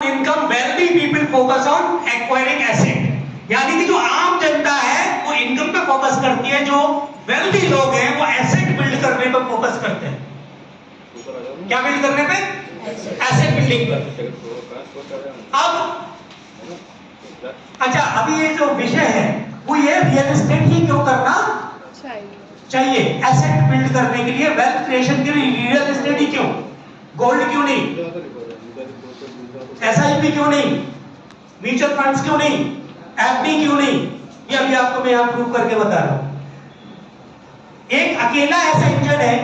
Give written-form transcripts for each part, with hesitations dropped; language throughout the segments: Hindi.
Income wealthy people focus on acquiring asset, यानी कि जो आम जनता है वो इनकम पे फोकस करती है, जो वेल्दी लोग हैं वो एसेट बिल्ड करने पे फोकस करते हैं। क्या बिल्ड करने पे? एसेट बिल्डिंग पर। अब अच्छा, अभी ये जो विषय है वो ये रियल एस्टेट ही क्यों करना चाहिए एसेट बिल्ड करने के लिए, वेल्थ क्रिएशन के लिए रियल एस्टेट ही क्यों, गोल्ड क्यों नहीं, एसआईपी क्यों नहीं, म्यूचुअल फंड्स क्यों नहीं, एफडी क्यों नहीं, ये अभी आपको मैं यहां प्रूव करके बता रहा हूं। एक अकेला ऐसा इंजन है,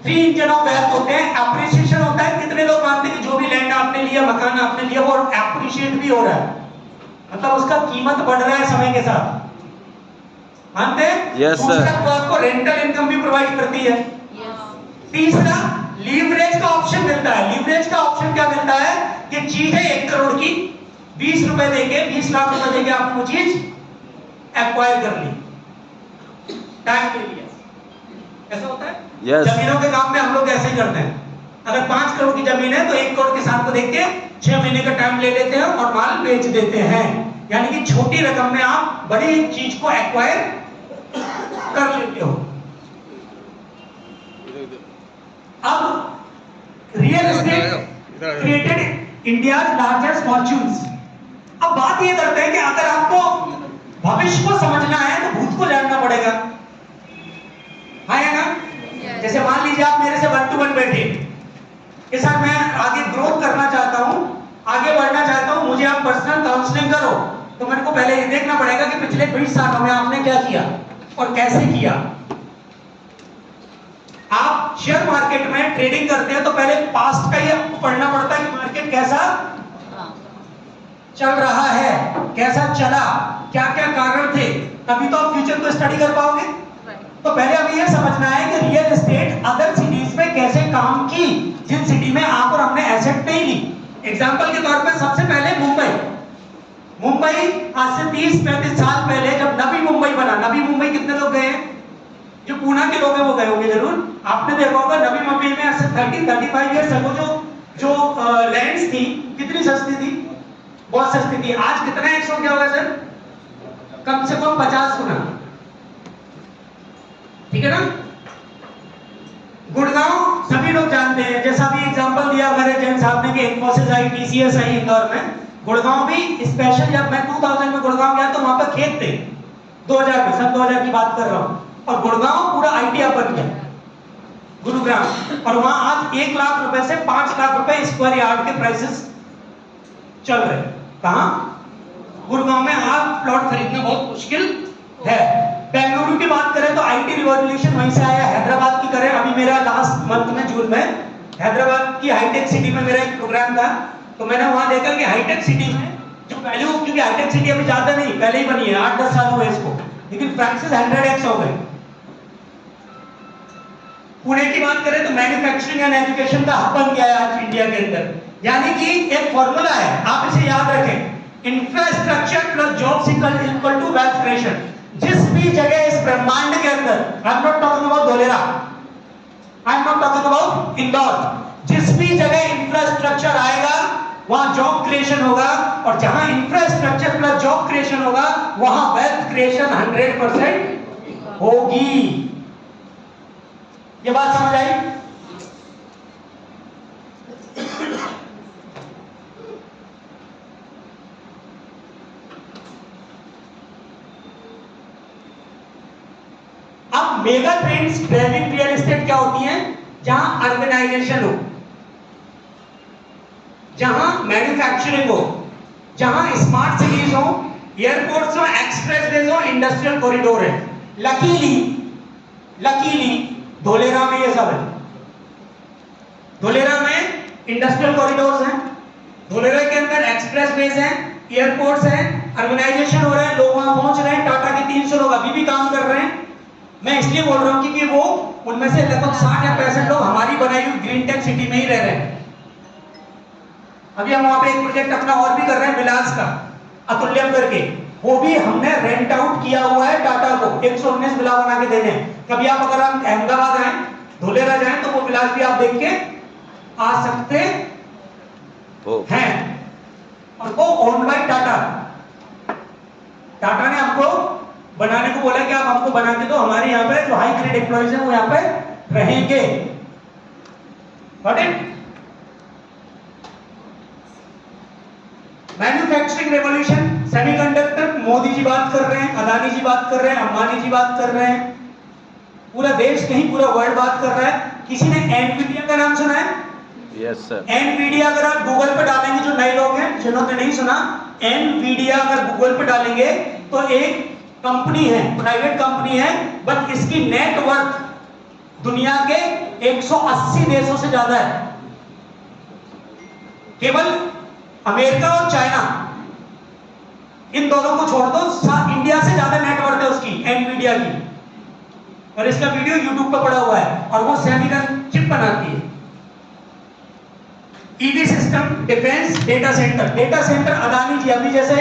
3 इंजन ऑफ वेल्थ होते हैं। एप्रिसिएशन होता है, कितने लोग मानते हैं कि जो भी लैंड आपने लिया, मकान आपने लिया, वो एप्रिशिएट भी हो रहा है, मतलब उसका कीमत बढ़ रहा है समय के साथ, मानते हैं? Yes, sir. दूसरा, वो आपको रेंटल इनकम भी प्रोवाइड करती है। तीसरा, लीवरेज का ऑप्शन मिलता है। लीवरेज का ऑप्शन क्या मिलता है कि चीज है 1 करोड़ की, 20 रुपए देके, 20 लाख रुपए देके आपने वो चीज एक्वायर कर ली, टाइम ले लिया। ऐसा होता है? Yes. जमीनों के काम में हम लोग ऐसे ही करते हैं। अगर 5 करोड़ की जमीन है तो 1 करोड़ किसान को देख के 6 महीने का टाइम ले लेते हैं और माल बेच देते हैं, यानी कि छोटी रकम में आप बड़ी चीज को एक्वायर कर लेते हो। अब real estate created India's largest fortunes. अब बात ये करते हैं कि अगर आपको भविष्य को समझना है तो भूत को जानना पड़ेगा, हाँ या ना? जैसे मान लीजिए आप मेरे से 1 to 1 बैठे कि सर मैं आगे ग्रोथ करना चाहता हूं, आगे बढ़ना चाहता हूं, मुझे आप पर्सनल काउंसलिंग करो, तो मेरे को पहले ये देखना पड़ेगा कि पिछले 20 सालों में आपने क्या किया और कैसे किया। आप शेयर मार्केट में ट्रेडिंग करते हैं तो पहले पास्ट का ही आपको पढ़ना पड़ता है कि मार्केट कैसा चल रहा है, कैसा चला, क्या क्या कारण थे, तभी तो आप फ्यूचर को स्टडी कर पाओगे। तो पहले हमें यह समझना है कि रियल एस्टेट अदर सिटीज में कैसे काम की, जिन सिटी में आप और हमने एसेट नहीं ली। एग्जांपल के तौर पे सबसे पहले मुंबई आज से 30-35 साल पहले जब नवी मुंबई बना, नवी मुंबई कितने लोग गए हैं? जो पूना के लोग हैं वो गए होंगे जरूर। आपने देखा होगा नवी मुंबई में ऐसे 30-35 इयर्स अगो जो लैंड्स थी कितनी सस्ती थी, बहुत सस्ती थी। आज कितना एक्स हो गया होगा सर? कम से कम 50 गुना, ठीक है ना? गुड़गांव सभी लोग जानते हैं, जैसा भी एग्जांपल दिया मेरे जैन साहब ने कि इन्फोसिस आई, टीसीएस आई इंदौर में, गुड़गांव भी स्पेशल। जब मैं 2000 में गुड़गांव गया तो वहां पर खेत थे, 2000 में, सन 2000 की बात कर रहा हूं, और गुड़गांव पूरा आईटी हब बन गया, गुरुग्राम, और वहां आज 1 लाख रुपए से 5 लाख रुपए स्क्वायर यार्ड के प्राइसेस चल रहे हैं। कहां? गुड़गांव में आज प्लॉट खरीदना बहुत मुश्किल है। बेंगलुरु की बात करें तो आईटी रिवॉल्यूशन वहीं से आया। हैदराबाद की करें, अभी मेरा लास्ट मंथ में जून में हैदराबाद की हाईटेक सिटी में मेरा एक प्रोग्राम था, तो मैंने वहां देखा कि हाईटेक सिटी में जो वैल्यू, क्योंकि हाईटेक सिटी अभी ज्यादा नहीं, पहले ही बनी है, 8-10 साल हुए इसको, लेकिन प्राइसेस 100x हो गए। पुणे की बात करें तो मैन्युफैक्चरिंग एंड एजुकेशन का हब बन गया है आज इंडिया के अंदर। यानी कि एक फॉर्मूला है, आप इसे याद रखें, infrastructure plus jobs equal to wealth creation. जिस भी जगह इस ब्रह्मांड के अंदर, I am not talking about Dholera, I am not talking about Indore, जिस भी जगह इंफ्रास्ट्रक्चर आएगा वहां जॉब क्रिएशन होगा, और जहां इंफ्रास्ट्रक्चर प्लस जॉब क्रिएशन होगा वहां वेल्थ क्रिएशन 100% होगी। ये बात समझ आई? अब mega trends driving real estate क्या होती हैं? जहां अर्बनाइजेशन हो, जहां मैन्युफैक्चरिंग हो, जहां स्मार्ट सिटीज हो, एयरपोर्ट्स हो, एक्सप्रेसवेज हो, इंडस्ट्रियल कॉरिडोर है। लकीली धोलेरा में ये सब है। धोलेरा में इंडस्ट्रियल कॉरिडोर्स हैं, धोलेरा के अंदर एक्सप्रेसवेज हैं, एयरपोर्ट्स हैं, अर्बनाइजेशन हो रहा है, लोग वहां पहुंच रहे हैं। टाटा के 300 लोग अभी भी काम कर रहे हैं। मैं इसलिए बोल रहा हूं क्योंकि वो उनमें से लगभग 60 या 65 लोग हमारी बनाई हुई ग्रीन टेक सिटी में ही रह रहे हैं। अभी हम वहां पे एक प्रोजेक्ट अपना और भी कर रहे हैं विलास का, अतुल्यम करके, वो भी हमने रेंट आउट किया हुआ है टाटा को, 119 विला बना के देने। कभी आप अगर हम अहमदाबाद आए, धोलेरा जाएं, तो वो विलास भी आप देख के आ सकते हैं। और वो ओन्ड बाय टाटा। टाटा ने हमको बनाने को बोला कि आप हमको बना के दो, हमारे यहाँ पे जो हाई ग्रेड एम्प्लॉइज हैं वो यहाँ पे रहेंगे। Got it? Manufacturing revolution, semiconductor, Modi ji बात कर रहे हैं, अदानी जी बात कर रहे हैं, अंबानी जी बात कर रहे हैं, पूरा देश नहीं पूरा वर्ल्ड बात कर रहा है। किसी ने एनवीडिया का नाम सुना है? Yes sir. एनवीडिया अगर आप गूगल पे डालेंगे, जो नए लोग हैं जिन्होंने नहीं सुना, एनवीडिया अगर गूगल पे डालेंगे तो एक कंपनी है, प्राइवेट कंपनी है, बट इसकी नेट वर्थ दुनिया के 180 देशों से ज्यादा है। केवल अमेरिका और चाइना, इन दोनों को छोड़ दो, इंडिया से ज्यादा नेटवर्थ है उसकी, एनवीडिया की। और इसका वीडियो यूट्यूब पर पड़ा हुआ है, और वो सेमीकंडक्टर चिप बनाती है। EV system, defence, data centre. Data centre Adani ji, अभी जैसे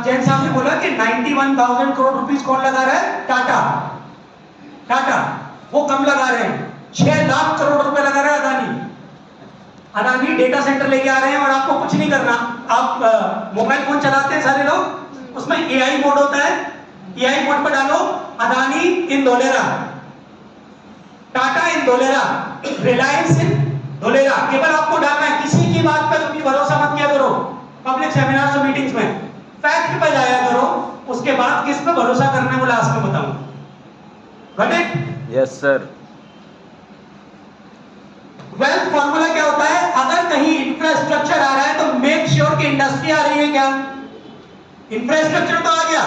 जैन साहब ने बोला कि 91,000 करोड़ रुपीस कौन लगा रहा है? टाटा। टाटा वो कम लगा रहे हैं, 6 लाख करोड़ रुपए लगा रहा है अदानी। अदानी डेटा सेंटर लेके आ रहे हैं और आपको कुछ नहीं करना। आप मोबाइल फोन चलाते हैं सारे लोग, उसमें एआई मोड होता है, एआई मोड पर डालो अदानी इन धोलेरा, टाटा इन धोलेरा, रिलायंस इन धोलेरा। केवल आपको डालना है, किसी की बात पर कभी भरोसा मत किया करो। पब्लिक सेमिनार्स और मीटिंग्स में फैक्ट पे जाया करो, उसके बाद किस पे भरोसा करना है वो लास्ट में बताऊंगा। Got it? Yes sir. Wealth formula क्या होता है? अगर कहीं इंफ्रास्ट्रक्चर आ रहा है तो मेक श्योर कि इंडस्ट्री आ रही है क्या? इंफ्रास्ट्रक्चर तो आ गया,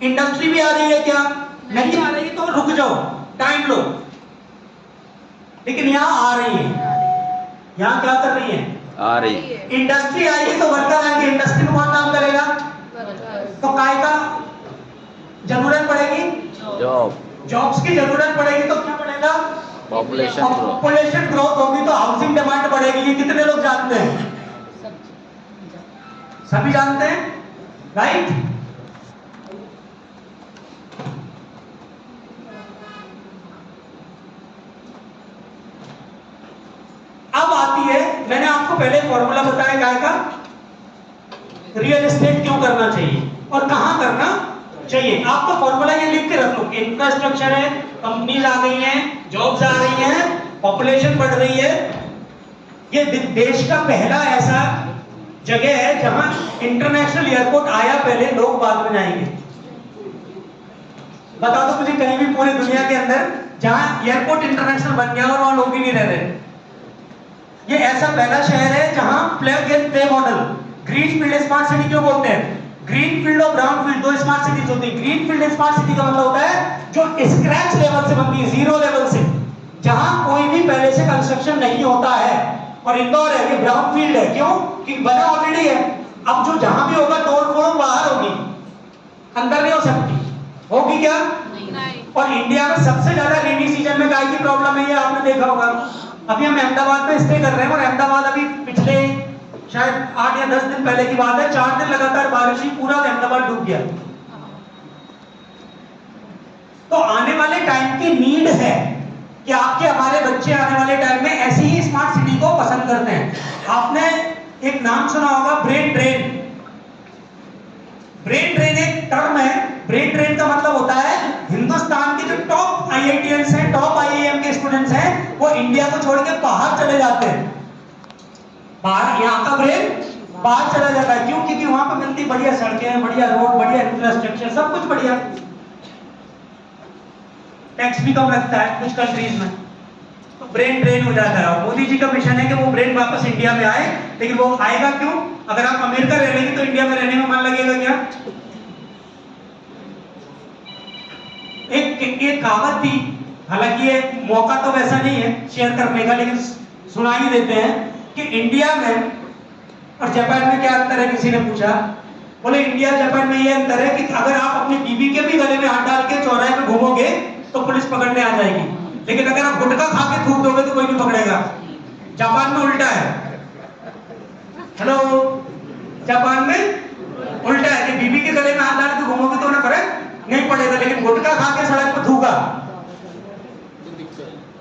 इंडस्ट्री भी आ रही है क्या? नहीं आ रही तो रुक जाओ, टाइम लो। लेकिन यहाँ आ रही है, यहाँ क्या कर रही है? आ रही है। इंडस्ट्री आएगी तो वर्कर आएंगे, इंडस्ट्री में कौन काम करेगा? तो काय का जरूरत पड़ेगी? जॉब। जॉब्स की जरूरत पड़ेगी तो क्या बढ़ेगा? Population growth. पॉपुलेशन ग्रोथ होगी तो हाउसिंग डिमांड बढ़ेगी। ये कितने लोग जानते हैं? सभी जानते हैं, राइट? अब आती है, मैंने आपको पहले फॉर्मूला बताया काय का, रियल एस्टेट क्यों करना चाहिए और कहां करना चाहिए। आपको फॉर्मूला ये लिख के रख लो, इंफ्रास्ट्रक्चर है, कंपनीज आ गई हैं, जॉब्स आ रही हैं, पॉपुलेशन बढ़ रही है। ये देश का पहला ऐसा जगह है जहां इंटरनेशनल एयरपोर्ट आया पहले, लोग बाद में जाएंगे। बता दो मुझे कहीं भी पूरी दुनिया के अंदर जहां एयरपोर्ट इंटरनेशनल बन गया और वहां लोग ही नहीं रह रहे। ये ऐसा पहला शहर है जहां plug and play model, green field smart city क्यों बोलते हैं? ग्रीन फील्ड और ब्राउन फील्ड दो स्मार्ट सिटीज होती है। ग्रीन फील्ड स्मार्ट सिटी का मतलब होता है जो स्क्रैच लेवल से बनती है, जीरो लेवल से, जहां कोई भी पहले से कंस्ट्रक्शन नहीं होता है। और इंदौर है, ये ब्राउन फील्ड है, क्यों? कि बना ऑलरेडी है। अब जो जहां भी होगा तोड़ फोड़ बाहर होगी, अंदर नहीं हो सकती। होगी क्या? नहीं। और इंडिया में सबसे ज्यादा रेनी सीजन में काय की प्रॉब्लम है, ये आपने देखा होगा। अभी हम अहमदाबाद में स्टे कर रहे हैं और अहमदाबाद अभी पिछले शायद 8 या 10 दिन पहले की बात है, 4 दिन लगातार बारिश हुई, पूरा अहमदाबाद डूब गया। तो आने वाले टाइम की नीड है कि आपके हमारे बच्चे आने वाले टाइम में ऐसी ही स्मार्ट सिटी को पसंद करते हैं। आपने एक नाम सुना होगा, ब्रेन ड्रेन। ब्रेन ड्रेन एक टर्म है। ब्रेन ड्रेन का मतलब होता है हिंदुस्तान के जो टॉप आईआईटीएंस हैं, टॉप आईआईएम के स्टूडेंट्स हैं, वो इंडिया को छोड़ के बाहर चले जाते हैं। बाहर, यहाँ का ब्रेन बाहर चला जाता है। क्यों? क्योंकि वहां पर मिलती बढ़िया सड़कें, बढ़िया रोड, बढ़िया इंफ्रास्ट्रक्चर, सब कुछ बढ़िया। टैक्स भी कम लगता है कुछ कंट्रीज में, तो ब्रेन ड्रेन हो जाता है। और मोदी जी का मिशन है कि वो ब्रेन वापस इंडिया में आए। लेकिन वो आएगा क्यों? अगर आप अमेरिका रह लेंगे तो इंडिया में रहने में मन लगेगा क्या? एक कहावत थी, हालांकि ये मौका तो वैसा नहीं है शेयर करने का, लेकिन सुना ही देते हैं कि इंडिया में और जापान में क्या अंतर है, किसी ने पूछा। बोले इंडिया जापान में ये अंतर है कि अगर आप अपनी बीवी के भी गले में हाथ डाल के चौराहे पे घूमोगे तो पुलिस पकड़ने आ जाएगी, लेकिन अगर आप गुटखा खा के थूक दोगे तो कोई नहीं पकड़ेगा। जापान में उल्टा है। हेलो, जापान में उल्टा है कि बीवी के गले में हाथ डाल के घूमोगे तो उन्हें फर्क नहीं पड़ेगा, लेकिन गुटखा खा के सड़क पर थूका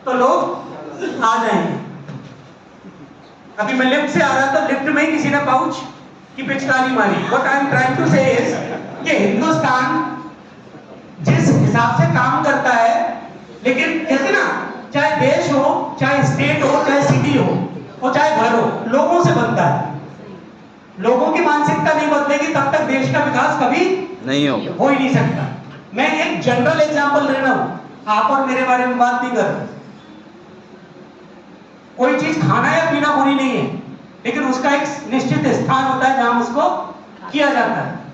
तो लोग आ जाएंगे। अभी मैं लिफ्ट से आ रहा था, लिफ्ट में ही किसी ने पाउच कि पिचकारी मारी। What I am trying to say is कि हिंदुस्तान जिस हिसाब से काम करता है, लेकिन कहते ना, चाहे देश हो, चाहे स्टेट हो, चाहे सिटी हो और चाहे घर हो, लोगों से बनता है। लोगों की मानसिकता नहीं बदलेगी तब तक देश का विकास कभी नहीं होगा। हो ही नहीं सकता। मैं एक जनरल एग्जांपल ले रहा हूं, आप और मेरे बारे में बात नहीं कर रहा। कोई चीज खाना या पीना बुरी नहीं है, लेकिन उसका एक निश्चित स्थान होता है जहां उसको किया जाता है।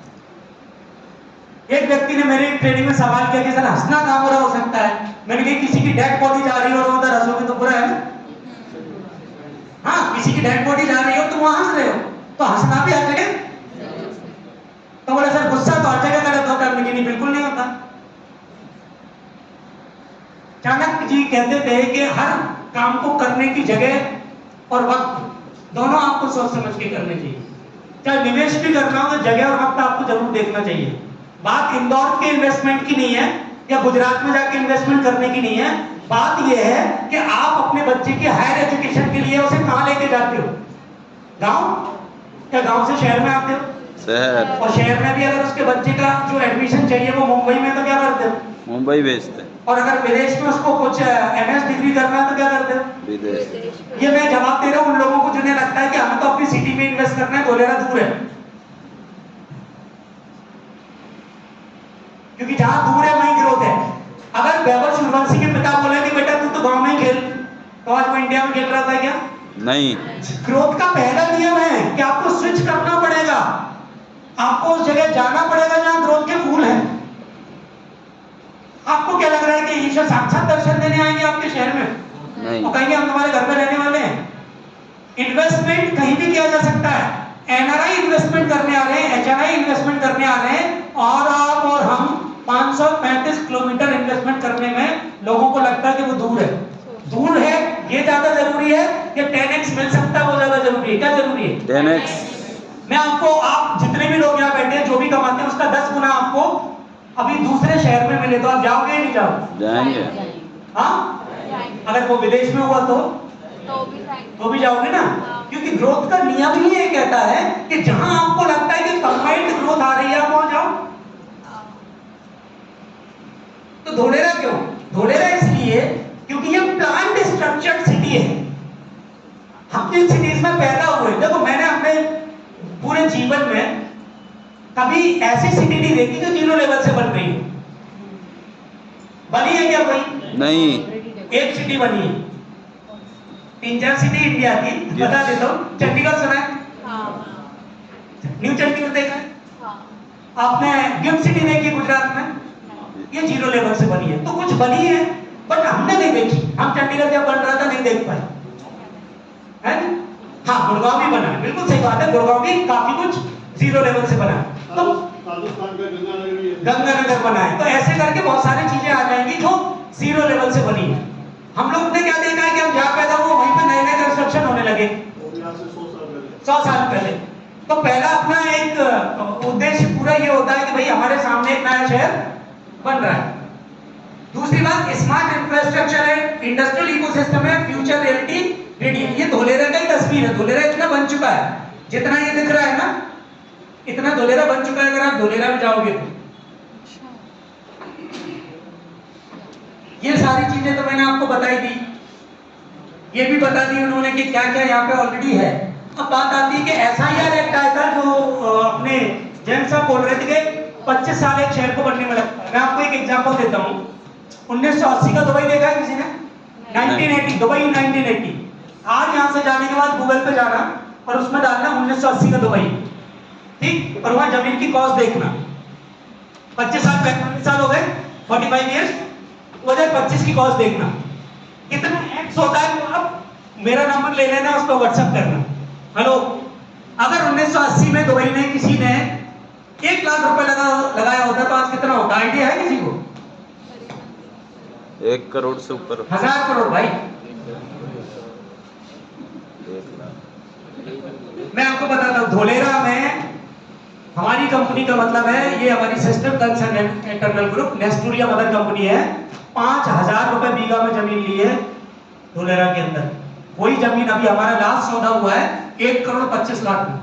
एक व्यक्ति ने मेरे ट्रेनिंग में सवाल किया कि सर हंसना कहां बुरा हो सकता है? मैंने कहा किसी की डेड बॉडी जा रही हो और उधर हंसोगे तो बुरा है ना? हाँ, किसी की डेड बॉडी जा रही हो तुम वहां हंस रहे हो, तो हंसना भी हर जगह। तो बोले सर गुस्सा तो हर जगह गलत होता है। नहीं, बिल्कुल नहीं होता। चाणक्य जी कहते थे कि हर काम को करने की जगह और वक्त दोनों आपको सोच समझ के करने चाहिए। चाहे निवेश भी करना हो तो जगह और वक्त आपको जरूर देखना चाहिए। बात इंदौर के इन्वेस्टमेंट की नहीं है या गुजरात में जाके इन्वेस्टमेंट करने की नहीं है। बात यह है कि आप अपने बच्चे की हायर एजुकेशन के लिए उसे कहां लेके जाते हो? गांव या गांव से शहर में आते हो? शहर। और शहर में भी अगर उसके बच्चे का जो एडमिशन चाहिए वो मुंबई में, तो क्या करते हो? मुंबई भेजते हैं। और अगर विदेश में उसको कुछ एमएस डिग्री करना है तो क्या करते हो? विदेश। ये मैं जवाब दे रहा हूं उन लोगों को जिन्हें लगता है कि हमें तो अपनी सिटी में इन्वेस्ट करना है, धोलेरा दूर है। क्योंकि जहां दूर है वहीं ग्रोथ है। अगर वैभव सूर्यवंशी के पिता बोले कि बेटा तू तो गांव में ही खेल, तो आज वो इंडिया में खेल रहा था क्या? नहीं। ग्रोथ का पहला नियम है कि आपको स्विच करना पड़ेगा, आपको उस जगह जाना पड़ेगा जहां ग्रोथ के फूल हैं। आपको क्या लग रहा है कि ईश्वर साक्षात दर्शन देने आएंगे आपके शहर में? नहीं। और कहेंगे हम तुम्हारे घर में रहने वाले हैं। इन्वेस्टमेंट कहीं भी किया जा सकता है। एनआरआई इन्वेस्टमेंट करने आ रहे हैं, एचआरआई इन्वेस्टमेंट करने आ रहे हैं, और आप और हम 535 किलोमीटर इन्वेस्टमेंट करने में लोगों को लगता है कि वो दूर है। दूर है ये ज्यादा जरूरी है कि 10x मिल सकता है वो ज्यादा जरूरी है? क्या जरूरी है? 10x। मैं आपको, आप जितने भी लोग यहाँ बैठे हैं जो भी कमाते हैं उसका 10 गुना आपको अभी दूसरे शहर में मिले तो आप जाओगे नहीं जाओगे? जाएंगे। हाँ, अगर वो विदेश में हुआ तो भी जाओगे ना। क्योंकि ग्रोथ का नियम ही ये कहता है कि जहां आपको लगता है कि कंबाइंड ग्रोथ आ रही है आप वहां जाओ। तो धोलेरा क्यों? धोलेरा इसलिए क्योंकि ये प्लान्ड स्ट्रक्चर्ड सिटी है। हम जिन सिटीज में पैदा हुए, देखो मैंने अपने पूरे जीवन में कभी ऐसी सिटी नहीं देखी जो जीरो लेवल से बन रही है। बनी है क्या कोई? नहीं। एक सिटी बनी है, 3-4 सिटी इंडिया की बता देता हूँ। चंडीगढ़ सुना है? न्यू चंडीगढ़ देखा है? आपने गिफ्ट सिटी देखी गुजरात में? ये जीरो लेवल से बनी है। तो कुछ बनी है बट हमने नहीं देखी। हम चंडीगढ़ जब बन रहा था नहीं देख पाए, है? हाँ, गुड़गांव भी बना है, बिल्कुल सही बात है। गुड़गांव भी काफी कुछ जीरो लेवल से बना है। तो गंगानगर बना है। तो ऐसे करके बहुत सारी चीजें आ जाएंगी जो जीरो लेवल से बनी है। हम लोग ने क्या देखा है कि हम जहाँ पैदा हुए वहीं पे नए नए कंस्ट्रक्शन होने लगे 100 साल पहले। तो पहला अपना एक उद्देश्य पूरा ये होता है कि भाई हमारे सामने एक नया शहर बन रहा है। दूसरी बात, स्मार्ट इंफ्रास्ट्रक्चर है, इंडस्ट्रियल इकोसिस्टम है, फ्यूचर रियलिटी रेडी। ये धोलेरा का ही तस्वीर है। धोलेरा इतना बन चुका है, जितना ये दिख रहा है ना, इतना धोलेरा बन चुका है। अगर आप धोलेरा में जाओगे तो ये सारी चीजें तो मैंने आपको बताई दी, ये भी बता दी उन्होंने कि क्या क्या यहाँ पे ऑलरेडी है। अब बात आती है कि एसआईआर एक्ट आया था जो अपने जैन साहब बोल रहे थे कि 25 साल एक शहर को बनने में लगता है। मैं आपको एक एग्जांपल देता हूँ। 1980 का दुबई देखा है किसी ने? 1980 दुबई 1980। आज यहाँ से जाने के बाद गूगल पे जाना और उसमें डालना 1980 का दुबई, ठीक? और वहां जमीन की कॉस्ट देखना। 25 साल 45 साल हो गए, 45 ईयर्स, 2025 की कॉस्ट देखना कितना एक्स होता है। तो आप मेरा नंबर ले लेना, उस पर व्हाट्सएप करना। हेलो, अगर 1980 में दुबई ने किसी ने 1 लाख रुपए लगाया होता तो आज कितना होता? आइडिया है किसी को? 1 करोड़ से ऊपर। 1000 करोड़ भाई। 1 लाख। मैं आपको बताता हूँ, धोलेरा में हमारी कंपनी का मतलब है, ये हमारी सिस्टर कंसर्न इंटरनल ग्रुप नेस्टूरिया मदर कंपनी है। 5000 रुपए बीघा में जमीन ली है धोलेरा के अंदर। वही जमीन अभी हमारा लास्ट सौदा हुआ है 1 करोड़ 25 लाख में।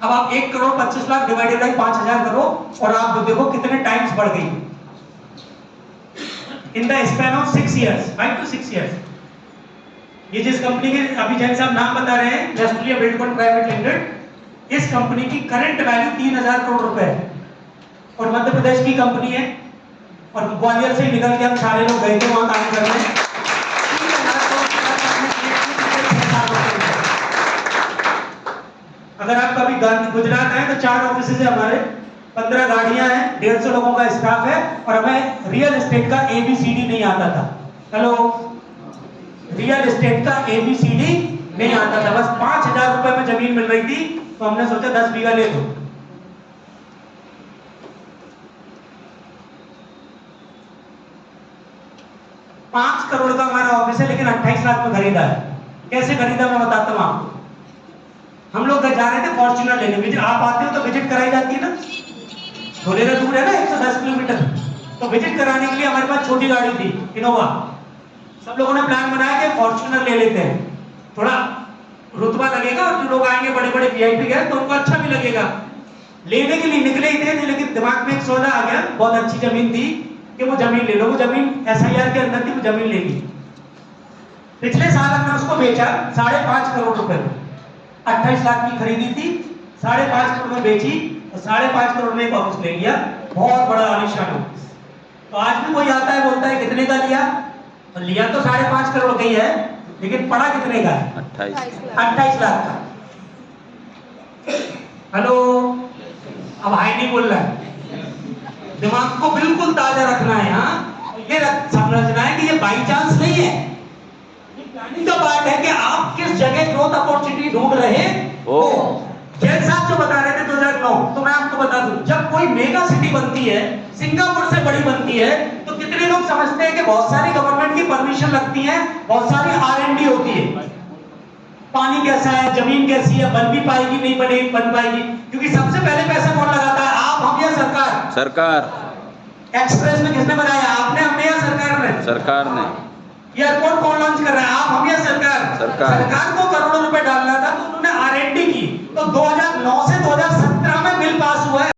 अब आप 1 करोड़ 25 लाख डिवाइडेड बाई 5000 करो और आप देखो कितने टाइम्स बढ़ गई in the span of 6 years, 5 to 6 years. ये जिस कंपनी के अभी जैन साहब नाम बता रहे हैं, नेस्टलिया बिल्डकॉन प्राइवेट लिमिटेड, इस कंपनी की करंट वैल्यू 3000 करोड़ रुपए है और मध्य प्रदेश की कंपनी है और ग्वालियर से निकल के हम सारे लोग गए थे वहां काम करने। 3000 करोड़ अगर आप कभी गुजरात आए तो 4 ऑफिस है हमारे, 15 गाड़ियां हैं, 150 लोगों का स्टाफ है और हमें रियल एस्टेट का ABCD नहीं आता था। हेलो, रियल एस्टेट का ABCD नहीं आता था। बस 5000 रुपए में जमीन मिल रही थी तो हमने सोचा 10 बीघा ले लो। 5 करोड़ का हमारा ऑफिस है लेकिन 28 लाख में खरीदा है। कैसे खरीदा मैं बताता हूं आपको। हम लोग जा रहे थे फॉर्च्यूनर लेने, विजिट आप आते हो तो विजिट कराई जाती है ना, थोड़ी देर दूर है ना 110 किलोमीटर, तो विजिट कराने के लिए हमारे पास छोटी गाड़ी थी इनोवा। सब लोगों ने प्लान बनाया कि फॉर्च्यूनर ले लेते हैं, थोड़ा रुतबा लगेगा और जो लोग आएंगे बड़े बड़े VIP गए तो उनको अच्छा भी लगेगा। लेने के लिए निकले ही थे लेकिन दिमाग में एक सौदा आ गया, बहुत अच्छी जमीन थी कि वो जमीन ले लो। वो जमीन SIR के अंदर थी, वो जमीन ले ली। पिछले साल हमने उसको बेचा 5.5 करोड़ रुपए में, 28 लाख की खरीदी थी, 5.5 करोड़ में बेची और 5.5 करोड़ में एक ऑफिस ले लिया, बहुत बड़ा आलीशान ऑफिस। तो आज भी कोई आता है बोलता है कितने का लिया, तो लिया तो 5.5 करोड़ का ही है लेकिन पड़ा कितने का है? 28 लाख का। हेलो, अब हाई नहीं बोल रहा है, दिमाग को बिल्कुल ताजा रखना है। हाँ, ये समझना है कि ये बाई चांस नहीं है, ये प्लानिंग का पार्ट है कि आप किस जगह ग्रोथ अपॉर्चुनिटी ढूंढ रहे हो। जैन साहब जो बता रहे थे 2009, तो मैं आपको बता दूं, जब कोई मेगा सिटी बनती है, सिंगापुर से बड़ी बनती है, तो कितने लोग समझते हैं कि बहुत सारी गवर्नमेंट की परमिशन लगती है, बहुत सारी R&D होती है, पानी कैसा है, जमीन कैसी है, बन भी पाएगी नहीं बनेगी, बन पाएगी, क्योंकि सबसे पहले पैसा कौन लगाता है? आप, हम या सरकार? सरकार। एक्सप्रेस में किसने बनाया? आपने, हमने या सरकार ने? सरकार ने। एयरपोर्ट कौन लॉन्च कर रहा है? आप, हम या सरकार? सरकार। सरकार को करोड़ों रुपए डालना था तो उन्होंने R&D की, तो 2009 से 2017